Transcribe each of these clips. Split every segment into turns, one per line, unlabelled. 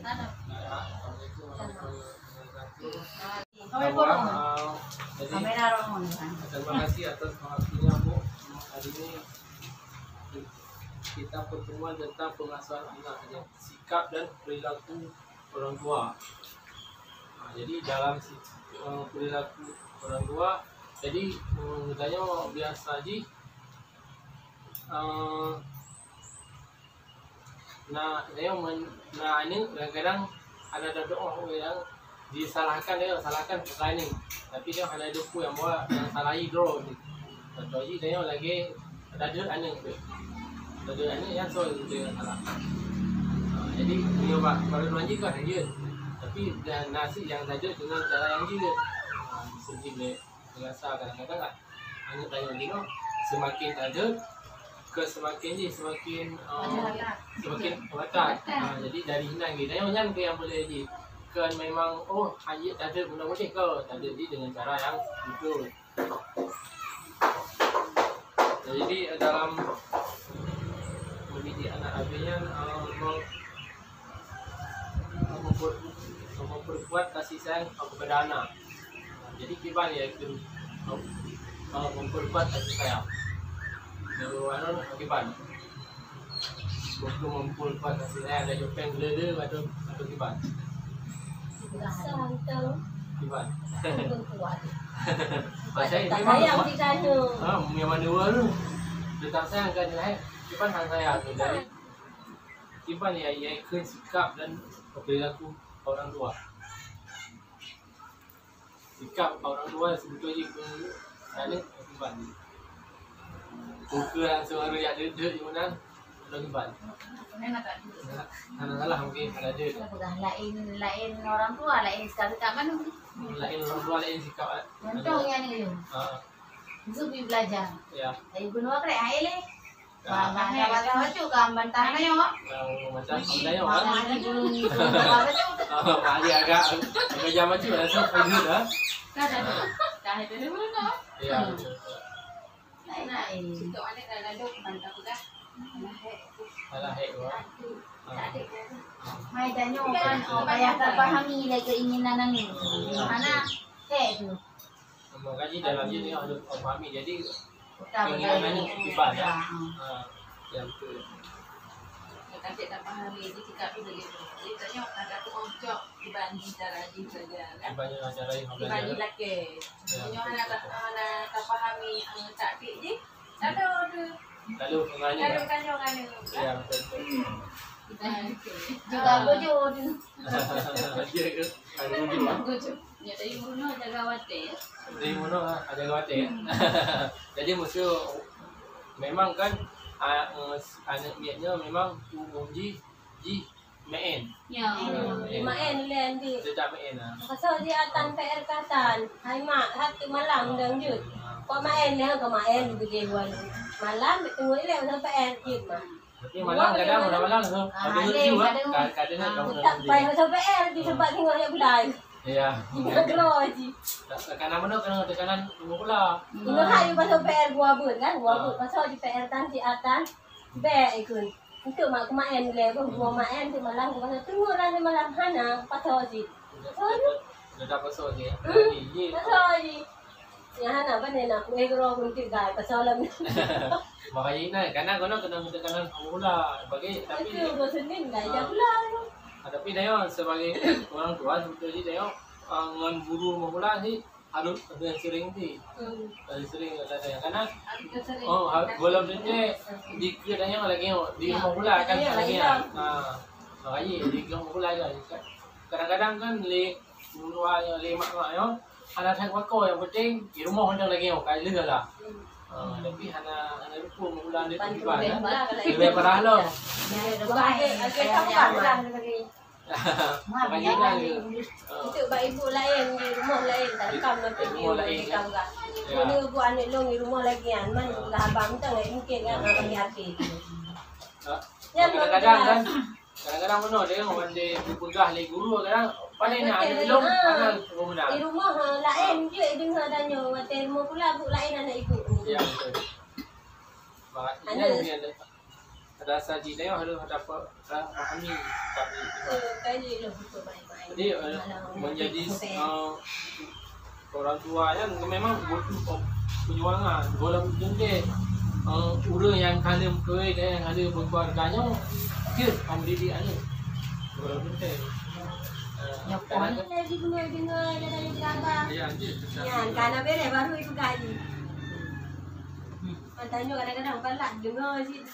Terima kasih atas waktunya Bu. Hari ini kita pertemuan tentang pengasuhan anak, sikap dan perilaku orang tua. Jadi dalam perilaku orang tua, jadi tanya biasa aja. Ini kadang-kadang ada orang yang disalahkan, dia salahkan perkara ini, tapi dia ada duku yang buat yang salahi draw ni. Contoh je dia lagi ada anak yang soal dia salah. Jadi dia buat baru lanjut kan dia, tapi dan nasi yang saja dengan cara yang dia. Sedih biasa kadang-kadang kan anak tanya dia semakin ada semakin watak. Jadi dari hilang kita yang yang boleh je kan memang hanya tak ada guna boleh ke tak ada dengan cara yang betul. Jadi dalam mendidik anak abinya memperkuat kasih sayang kepada anak. Jadi kiban ya itu memperkuat kasih sayang. Lalu kiban untuk memperkuat kasih sayang ada jopeng lele atau kiban. Kiban. Macam ini memang dua tu. Tentang sayang kan ni, kiban hang sayang dari kiban ya ikut sikap dan perilaku orang tua. Sikap orang tua sebetulnya ada kiban. Bukan langsung harus ada di mana kiban. Salah mungkin ada
lain orang tua, lain sikap mana?
Lain orang tua, lain sikap.
Contohnya ni Zubi belajar.
Ya.
Ayo guna apa air le? Baca baca kan bantah na yo.
Macam ada yo kan. Agak jam macam langsung pergi dah.
Dah itu dulu no.
Ya.
Lain.
Untuk anak dah lalu bantah sudah.
Salah
Mai tanya kan supaya terpahami lagi keinginan ni. Mana tu?
Makanya dalam ini ada pahami jadi keinginannya kiban ya. Yang tu.
Kita tak pahami jadi sikap tu begitu. Jadi tanya ada tu oncok dibanding cara dia saja kan.
Dibanding cara yang
Dibanding laki. Tanya anak tak pahami taktik je. Ada
lalu kemana?
Lalu kan.
Ya betul.
Juga bojo tu.
Dia ke ada bojo.
Ya dari mana jaga wate.
Dari mana ada wate. Jadi musuh memang kan anak niatnya memang umum ji main.
Ya, main lain di.
Tidak main
Pasal dia atan PR katan. Hai mak, hati malam dan jut. Kau main dia kau main begitu malam tunggu ni lah sampai PR mak.
Tapi malam kadang malam tu. Kadang
tak payah sampai PR di tempat tengok yang bulai.
Ya.
Gelo ji.
Tekanan mana kena tekanan tunggu pula.
Ini hari pasal PR gua buat kan, gua buat pasal di PR tan di atas. Be ikut. Untuk mak main le, gua main di malam gua pasal tunggu lah di malam hana pasal ji.
Dah dapat pasal je.
Pasal ji. Ya hana benda nak gelo pun tidak pasal lam.
Makanya kadang kena tekanan pula bagi tapi
itu gua senin dah jam pula.
Tapi dia sebagai orang tua sebetulnya dia ngan buru memula sih harus ada sering sih. Sering ada karena belum tentu dikiranya lagi di memula akan lagi. Makanya di memula aja. Kadang-kadang kan le mak yo ada tak wako yang penting di rumah hendak lagi kali lah. Tapi hana lupa memula dia pergi mana. Lebih parah loh.
Itu bak ibu lain di rumah lain tak rekam nanti di rumah rekam kan. Mana ibu anak long di rumah lagi kan. Man lah abang tu mungkin kan akan hati.
Kadang-kadang mana dia orang dia berpegang le guru kadang pandai nak ada long kadang guna.
Di rumah lain je dengar tanya mata rumah pula bu lain anak ibu.
Ya betul. Maknanya ada saji dia harus dapat pahami tapi
Kali lo betul baik-baik.
jadi menjadi orang tua yang memang butuh perjuangan dalam jengke orang yang kandung kue dan yang ada berkeluarganya dia mendidik anak dalam jengke
Lagi dengar dari gambar.
ya
Yan, karena bere baru itu gaji. Mantannya kadang-kadang pelak dengar sih.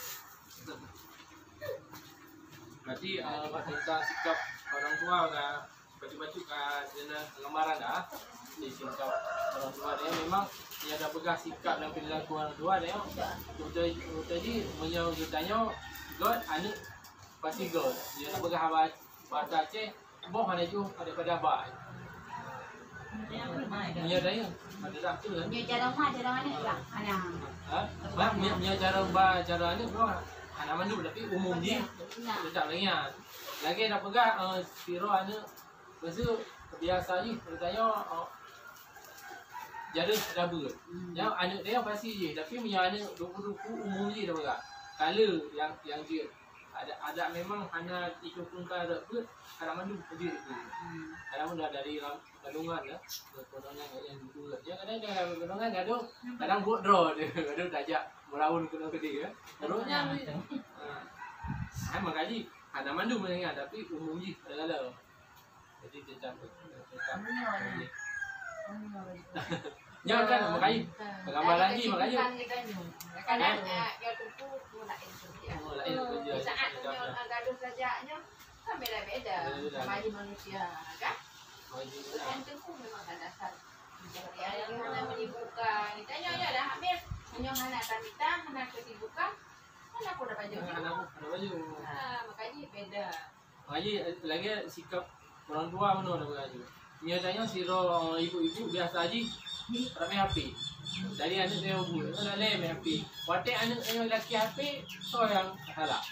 berarti tentang sikap orang tua kan baju-baju kan jenis lamaran dah di sikap orang tua dia memang dia ada pegang sikap dan perilaku orang tua dia tadi menyau jutanya god anu pasti god dia tak pegang bahasa Aceh boh ada ju daripada abah punya dia ada tak tu kan
Dia cara mana lah. Anak.
punya cara ni anak mandu tapi umum dia tak lainnya lagi nak pegang siro anu lepas biasa je katanya jadi double yang anak dia pasti je tapi punya anak 20 umum je dah pegang color yang dia ada memang anak ikut tungkar pun anak mandu dia itu anak mandu dari kandungan ya kandungan yang dulu dia kadang kandungan kadang buat draw dia kadang tajak melawan kena dia terusnya makanya anak mandu mendengar tapi umum je ada jadi tetap ya kan makanya gambar lagi makanya
Kadang dia tupu lain kerja. Saat gaduh sajaknya kan beda-beda sama aja manusia kan. Yang itu memang ada dasar. Jadi ada yang menyibukkan. Ditanya ya dah ambil. Hanya anak kita anak kesibukan. Kan aku dapat baju.
Ada baju.
Makanya beda.
Makanya lagi sikap orang tua mana ada baju. Biasanya siro ibu-ibu biasa aja ramai api. Dari anak saya ibu, ada lem api. Watek anak saya lelaki api, so yang salah.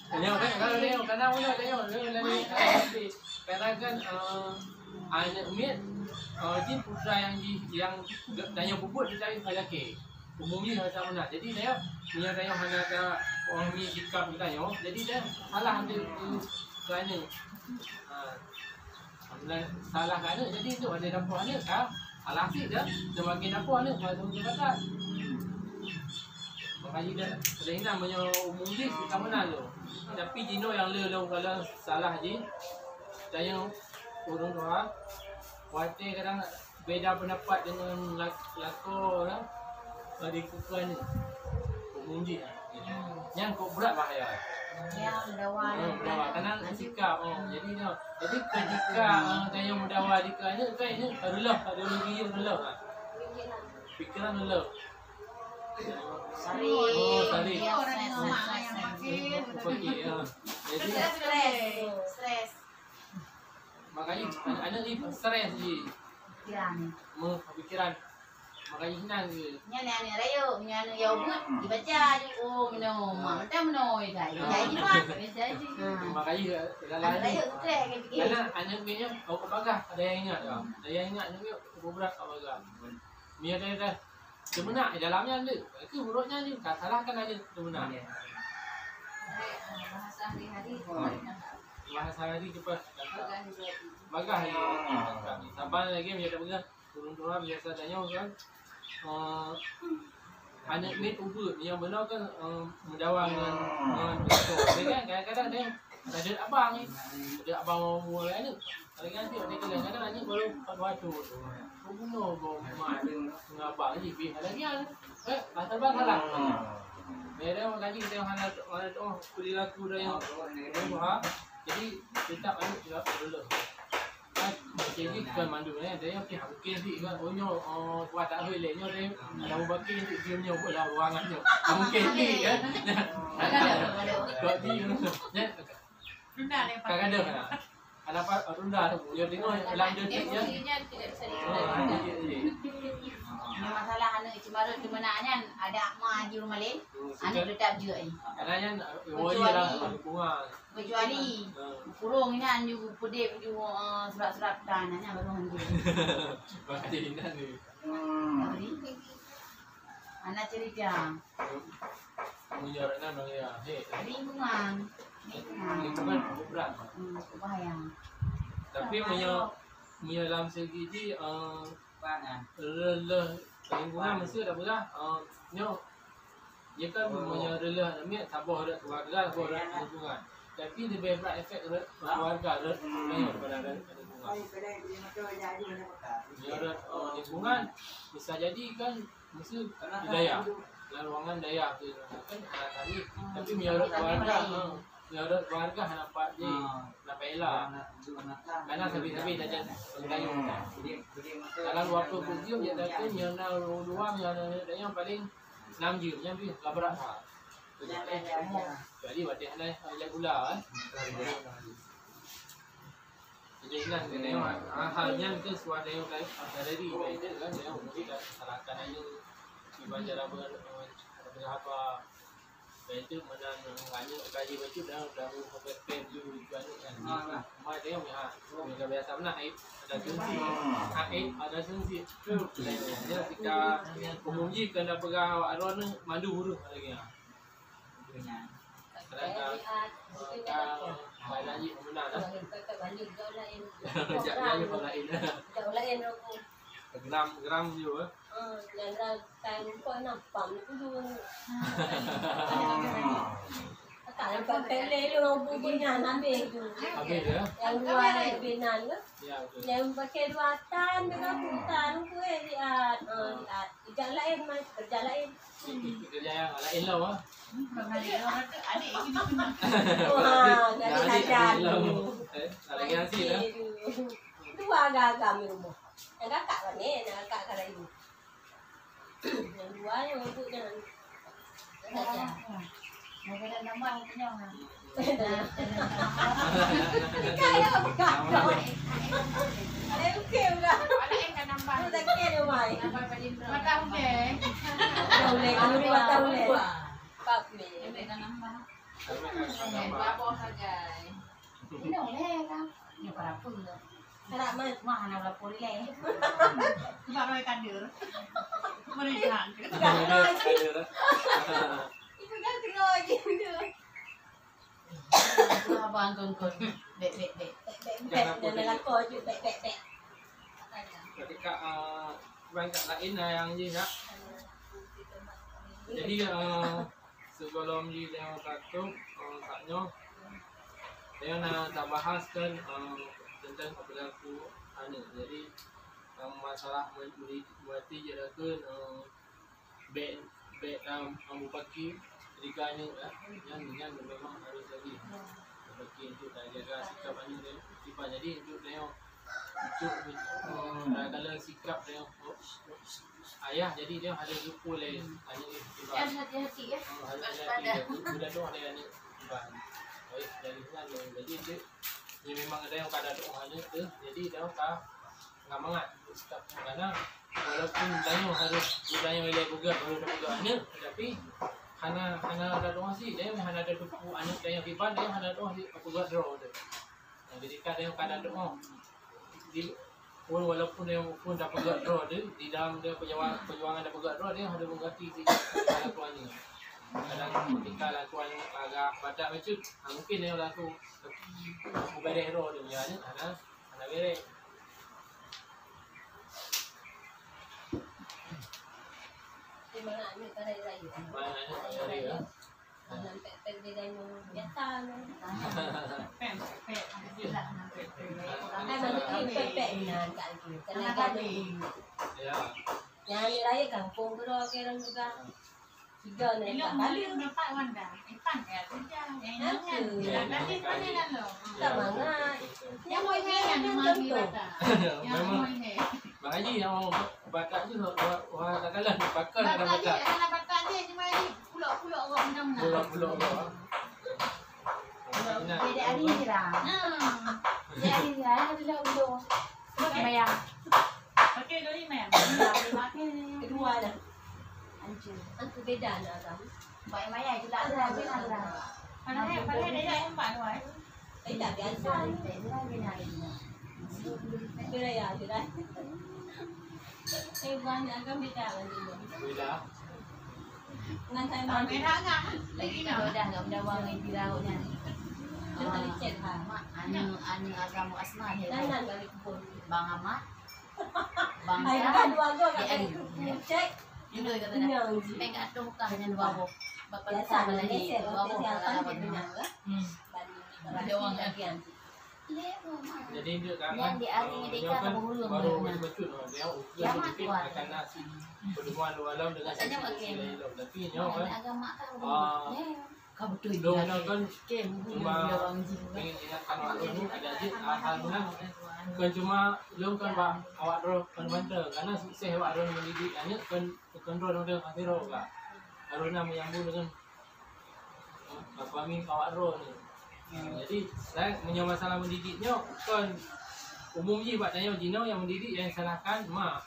Tengok kan kalau dia kadang mana tengok dia api. Kadang kan anak mit jin putra yang tanya puput dia cari lelaki. Umumnya macam mana. Jadi dia punya tanya mana ada orang ni sikap kita tanya. Jadi dia salah ambil kerana salah kerana jadi tu ada dapur anak kan. Alah sih dah, semakin apa anak masuk jabatan. Makanya dia sering namanya umum je kita mana tu. Tapi jino yang lu kalau salah je, saya orang tua, watik kadang beda pendapat dengan lako lah. Di kukuan ni, umum je. Yang kau berat bahaya.
Yang mendawar.
Karena sikap. Jadi ketika saya mendawar di kerana kayaknya adalah ada lagi yang adalah pikiran adalah
Sari.
Sari.
Orang rumah yang makin.
Jadi
stres.
makanya anak ni stres je. Pikiran. Makanya senang je.
Nyana rayo, nyana yogurt dibaca je. Oh minum, macam minum jadi pak.
Makanya dalam
Rayo stres kan fikir.
karena anak punya kau bagah ada yang ingat tak? Ada yang ingat anak punya berat kau bagah. Dia dah sebenar dalamnya ada. Ke hurufnya ni tak salahkan aja sebenar.
Bahasa hari-hari.
Bahasa hari cepat. Bagah ni. Sabar lagi dia dah pegang. Turun-turun biasa tanya kan. Anak mate ubur yang benar kan mendawang dengan betul. Dia kan kadang-kadang dia ada abang ni. Ada abang mula ni. Kadang-kadang dia kadang-kadang anak baru 4 waktu. Bunuh mak dengan abang ni bih lagi kan. Asal bang salah. Dia makanya kita orang perilaku dia yang berubah. Jadi tetap anak juga dulu. Jadi bukan mandu ni, dia okey mungkin sih kan onyo buat tak boleh nyo dia ada bakil ni dia nyo pula ruangan nyo. Mungkin ni kan. Kau di
Rendah ni pak.
kadang-kadang kan. Ada apa rendah tu. Dia tengok dalam dia je.
Emosinya tidak bisa dikendalikan. Ini masalah anak cimarut di mana ada mak di rumah lain, anak tetap je ni.
Kadang-kadang lah bunga.
Kecuali kurung ini an juga pedih juga surat-surat tanahnya baru hantu.
Macam ni ni.
Anak cerita.
menyorotkan bagi
Lingkungan.
lingkungan berat.
Bahaya.
Tapi dalam segi ni lingkungan mesti dah berat. Dia kan rela ambil tabah dah keluarga, tabah dah lingkungan. Tapi dia berat efek keluarga dah daripada lingkungan. Menyorot lingkungan bisa jadi kan mesti daya. Dalam ruangan daya tu kan tadi. Tapi menyorot keluarga nampak je nampak elak. Karena sabi-sabi saja pengayu. Dalam waktu video dia datang yang luang yang paling 6 jam yang pi labrak ha. Jadi batik ada ayat gula Jadi kan dia tengok halnya ke suara yang dari itu kan dia mesti salahkan aja dibaca apa itu menang hanya kaji baca dah pen dulu kan mai dia punya biasa mana ada sensi dia ketika penguji kena pegang aron mandu huruf lagi Badan ni benar dah. Jauh lain aku. Gram je
yang time kau nampak tu tu. Tak nampak pelek lu punya ambil tu.
Habis dia.
Yang dua binan tu.
Ya betul.
Yang pakai dua tan dengan putan tu lihat. Kerja lain mas, kerja lain.
Kerja yang lain lah.
Adik ini
Wah, jadi saja tu.
Lagi nasi dah.
Dua agak-agak mi rumah. Yang kakak kan ni, yang kakak kan ibu. Yang dua yang ibu jangan. Saja.
Mereka dah nambah punya.
Kaya kakak. Ada okey enggak?
Ada yang kan nambah.
Lu tak kira dia mai.
Mata okey.
Boleh, kalau dua tahun boleh. Pak ni.
Mereka nambah.
Tambah.
Bawa saja. Ini boleh kan? Ini para pun.
Harap mas.
Mana nak boleh? Baru ikan dur. Mereka.
Itu kan tengok lagi tu.
Abang kon. Dek.
Jangan lakor je, bek.
Ketika banyak lain yang je tak. Jadi sebelum dia katuk taknya dia nak tak bahaskan tentang berlaku jadi masalah berarti jadi bed ambu pagi ketika yang memang harus lagi bagi untuk jaga sikap dia sifat jadi untuk dia untuk kalau sikap dia ayah jadi dia ada lupa leh hanya
Yang hati-hati ya.
sudah tu ada yang bahan baik dari sana jadi dia memang ada yang kada doa hanya tu jadi dia tak ngamangat sikap karena walaupun tanya harus budaya wilayah juga baru ada hanya tapi karena ada doa sih dia hanya ada tupu anak dia yang riban dia hanya doa di apa buat doa tu jadi kada yang kada doa di walaupun dia pun dapat buat draw dia di dalam dia perjuangan dapat buat draw dia ada mengerti si lakuannya kadang ketika lakuan agak padat macam mungkin dia laku beres draw dia punya ada beres
Di mana ni pada raya.
mana dia
Nampak dia dah biasa. Pepek ni nak lagi. Tenaga ni.
ya
Yang ni raya kampung tu dah kira juga. Tiga ni tak balik.
Nampak Wanda. Ipan ya.
Tak mangat.
Yang mau ini yang mami bata. Yang mau ini.
Bang Haji yang bakat tu orang tak kalah pakai ada
Bata dia,
bakat
anak bata dia cuma ni pulak-pulak orang mana-mana.
pulau
Jadi hari ni lah. Jadi hari ni lah ada ulo. Bayang. Pakai dulu ni mem. Pakai
Kedua dah.
anjir.
Antu beda nak kan.
Baik maya juga ada ada. Padahal dia dah empat wai.
Tak biasa.
Dia bina ini.
Kira ya, kira. Bukan agak beda lagi.
beda
Dengan saya
Tahun
mandi.
merah enggak?
Lagi kalau dah enggak ada wang di lautnya.
Kita licet ha.
Anu agama asma dia.
Kanan balik pun.
Bang Ahmad. Bang
Ay,
Syah.
kan dua go kat cek.
Itu kata dah.
Nyang ji.
Pengen atung kah hanya dua bok. Bapak
Biasa
sama lagi
geser
dua bok
kesehatan
kalau
kita
benar.
nyang lah.
Ada wang kan.
Jadi dia kan
Yang di hari ini dia kan berulung.
baru becut dia ujian sedikit akan nasi pertemuan walau dengan sisi tapi nyo kan
Agama kan. Kau betul
do kan
Kem
cuma pengen ingatkan waktu ini ada aja alhamdulillah kan cuma lo kan pak awak ro kan bantu karena saya awak ro mendidik hanya kan ro dia kasih ro kak harusnya menyambung dengan apa min awak ro ni. Jadi saya punya masalah mendidiknya kan umum je buat tanya Jino yang mendidik yang salahkan mak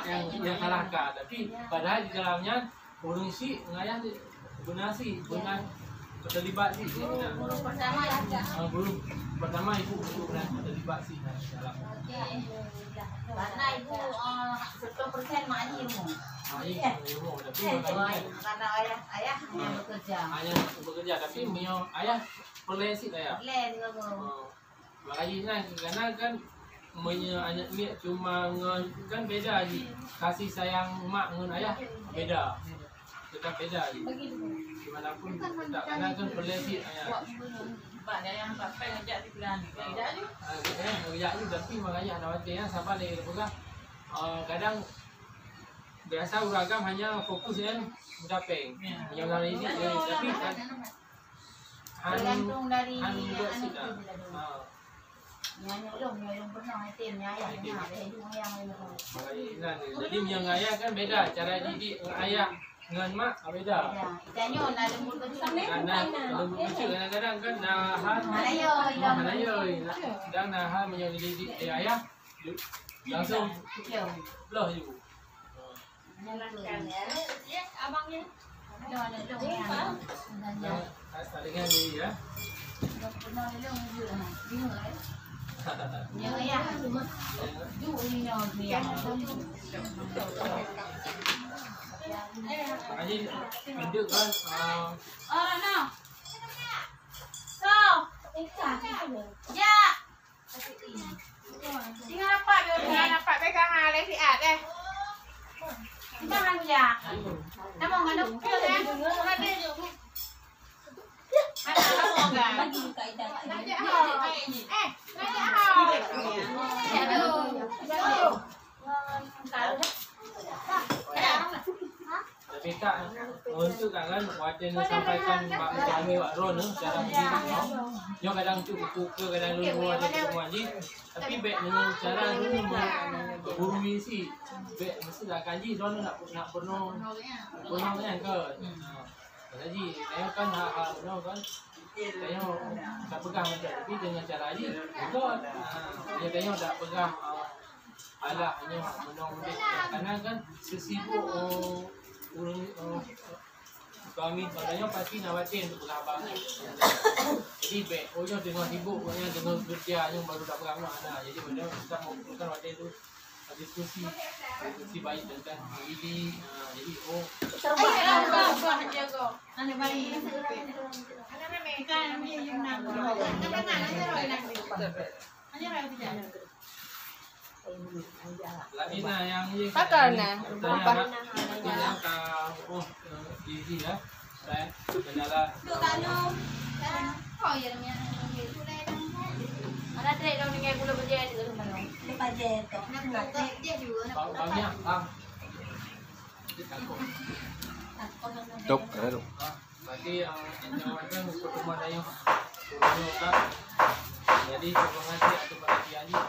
yang salahkan tapi padahal di dalamnya urung si ngayah guna si guna terlibat si
Burung pertama ya.
belum pertama ibu pernah terlibat si dalam
Karena ibu 10% maknyamu.
ilmu tapi makanya
Karena ayah yang bekerja.
hanya bekerja tapi punya ayah boleh sih saya.
Len kamu.
Makanya karena kan hanya ni cuma kan beda je kasih sayang mak dengan ayah beda tetap beda je gimana pun tak karena kan boleh sih ayah
Pak dia yang sampai ngejak di bulan ni. Dah je.
ya tu tapi makanya anak ya siapa lagi pegang kadang biasa uragam hanya fokus kan mendapeng yang ini tapi kan
Tergantung dari
buat sih dah.
Nyolong pernah item ayah yang ada hidung ayah
Jadi yang ayah kan beda cara didik ayah dengan mak beda.
Ikannya nak lembut kecil.
Karena lembut kecil kadang-kadang kan nahan dan nahan mendidik ayah langsung belah ibu.
Jalankan ya. Abangnya.
Salingan diri ya.
Yang ayah
Makanya hidup kan
orang no. So, ya.
Tinggal apa biar dapat pegang alih si Ad
Jangan ya. Nama ngaduk dia kan.
Mana kamu enggak?
Bagi buka ida.
Ngajak hau. Ngajak hau.
Aduh.
tapi tak untuk kan wajan sampaikan Pak Jami Wak Ron cara mendidik yo kadang cukup kadang lu ada ngaji tapi baik dengan cara lu guru misi baik mesti dah kaji don nak penuh kan jadi saya kan hal kan saya tak pegang macam tapi dengan cara ni betul dia tanya tak pegang alah hanya menong karena kan sesibuk kami padanya pasti nawatin untuk berabang jadi baik punya dengan sibuk punya dengan kerja yang baru tak pegang mana jadi benda kita mau bukan waktu itu diskusi baik tentang ini jadi
jago. Ane balik. Ane mereka yang nak. Ane
lagi nah yang ini
Pakar na.
yang di sini ya saya kendala
Oh ya namanya. Ada trek dong dengan gula berjaya di rumah dong.
Lupa je tu.
Dia juga.
banyak bang
Tok, ada.
berarti yang kan pertemuan yang jadi terima kasih atas perhatiannya